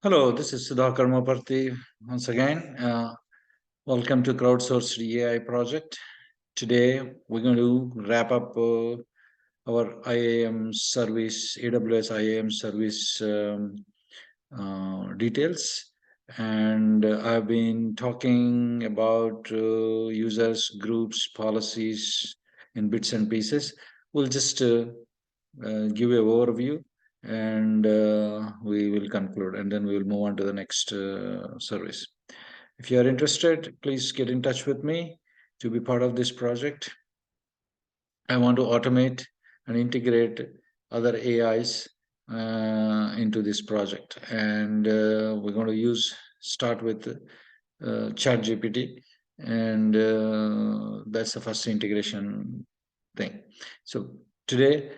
Hello, this is Sudhakar Moparthi once again. Welcome to Crowdsourced AI project. Today, we're going to wrap up our IAM service, AWS IAM service details. And I've been talking about users, groups, policies in bits and pieces. We'll just give an overview and we will conclude, and then we will move on to the next service. If you are interested, please get in touch with me to be part of this project. I want to automate and integrate other AIs into this project, and we're going to start with ChatGPT, and that's the first integration thing. So today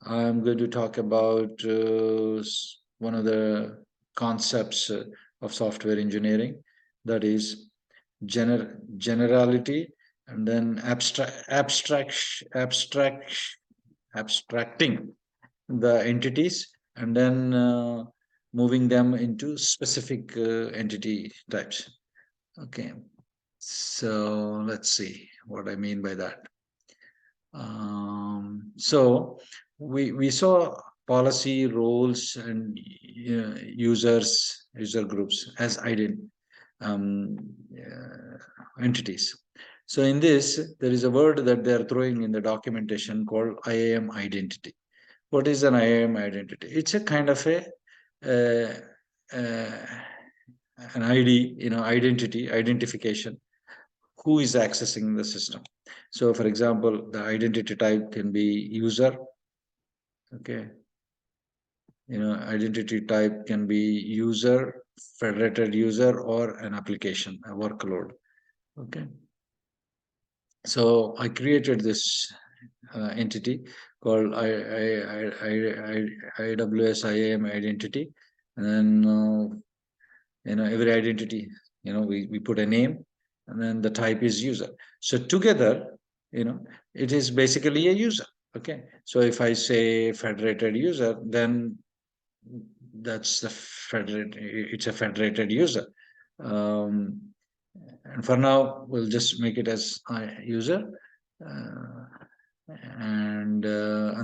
I'm going to talk about one of the concepts of software engineering, that is generality, and then abstracting the entities, and then moving them into specific entity types. Okay, so let's see what I mean by that. So we saw policy, roles, and user groups as um, entities. So in this, there is a word that they are throwing in the documentation called IAM identity. What is an IAM identity? It's a kind of a uh, uh, an ID, identification, who is accessing the system. So, for example, the identity type can be user. Okay, identity type can be user, federated user, or an application, a workload. Okay, so I created this entity called AWS IAM identity, and then every identity, we put a name, and then the type is user. So together, it is basically a user. Okay, so if I say federated user, then that's the federated, it's a federated user. um, and for now we'll just make it as user, uh, and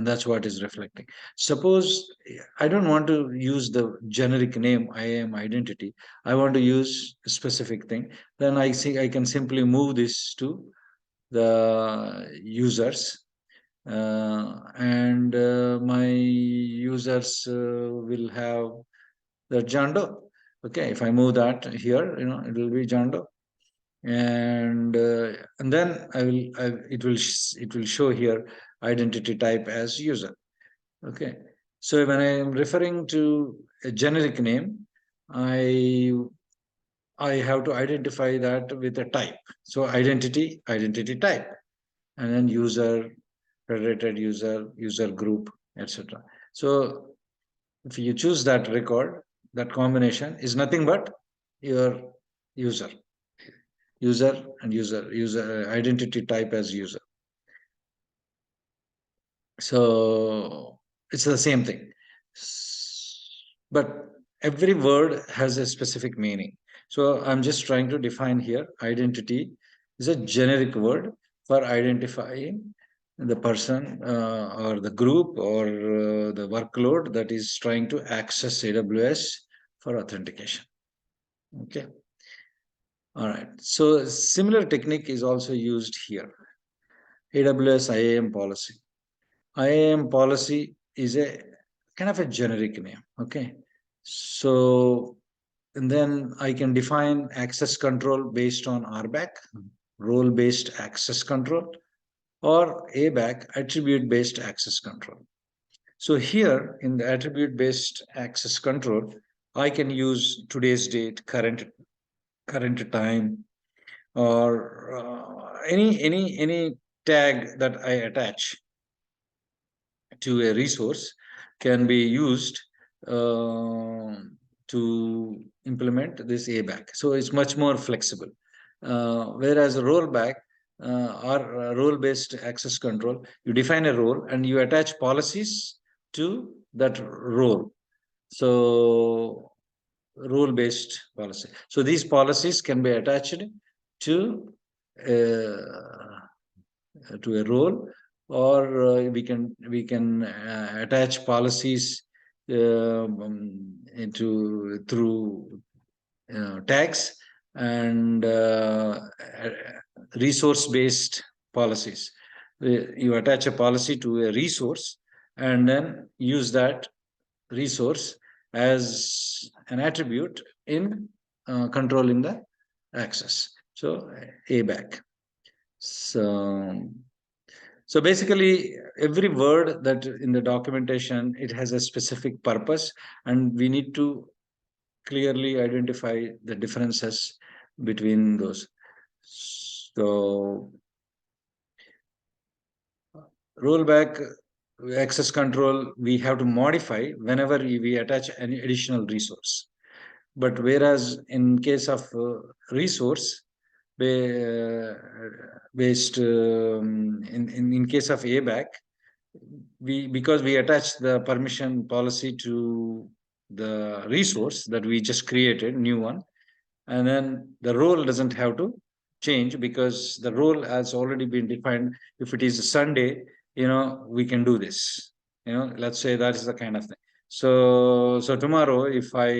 that's what is reflecting. Suppose I don't want to use the generic name IAM identity, I want to use a specific thing, then I can simply move this to the users, and my users will have the Jando. Okay, if I move that here, it will be Jando, and then it will show here identity type as user. Okay, so when I am referring to a generic name, I I have to identify that with a type. So identity type, and then user, federated user, user group, etc. So if you choose that record, that combination is nothing but your user, user identity type as user. So it's the same thing, but every word has a specific meaning. So I'm just trying to define here, identity is a generic word for identifying the person or the group or the workload that is trying to access AWS for authentication. Okay, all right, so similar technique is also used here. AWS IAM policy. IAM policy is a kind of a generic name. Okay, so and then I can define access control based on RBAC, role based access control, or ABAC, attribute based access control. So here in the attribute based access control, I can use today's date, current time, or any tag that I attach to a resource can be used uh, to implement this ABAC. So it's much more flexible. Whereas a rollback or role-based access control, you define a role and you attach policies to that role. So role-based policy. So these policies can be attached to a role, or we can attach policies into through tags and resource-based policies. You attach a policy to a resource and then use that resource as an attribute in controlling the access. So ABAC. So basically, every word that in the documentation, it has a specific purpose, and we need to clearly identify the differences between those. So rollback access control, we have to modify whenever we attach any additional resource. But whereas in case of resource based in case of ABAC, because we attach the permission policy to the resource that we just created, new one, and then the role doesn't have to change because the role has already been defined. If it is a Sunday, we can do this. Let's say that is the kind of thing. So tomorrow, if I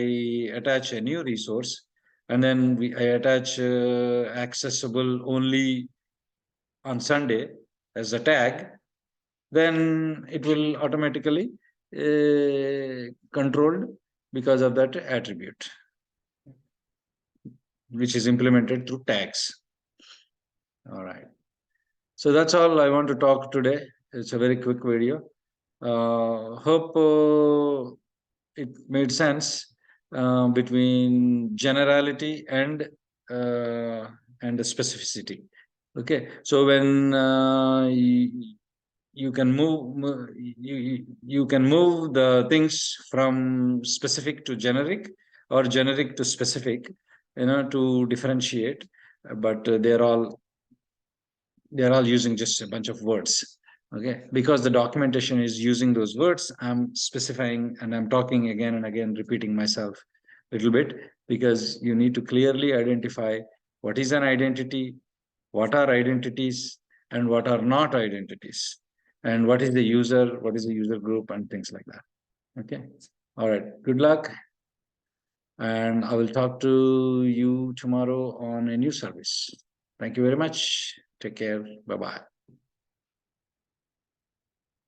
attach a new resource and then I attach accessible only on Sunday as a tag, then it will automatically controlled because of that attribute, which is implemented through tags. All right. So that's all I want to talk today. It's a very quick video. Hope it made sense between generality and the specificity. Okay. So when you can you can move the things from specific to generic or generic to specific, to differentiate, but they're all using just a bunch of words. Okay, because the documentation is using those words, I'm specifying and I'm talking again and again, repeating myself a little bit, because you need to clearly identify what is an identity, what are identities, and what are not identities, and what is the user group, and things like that. Okay. All right, good luck, and I will talk to you tomorrow on a new service. Thank you very much. Take care. Bye bye.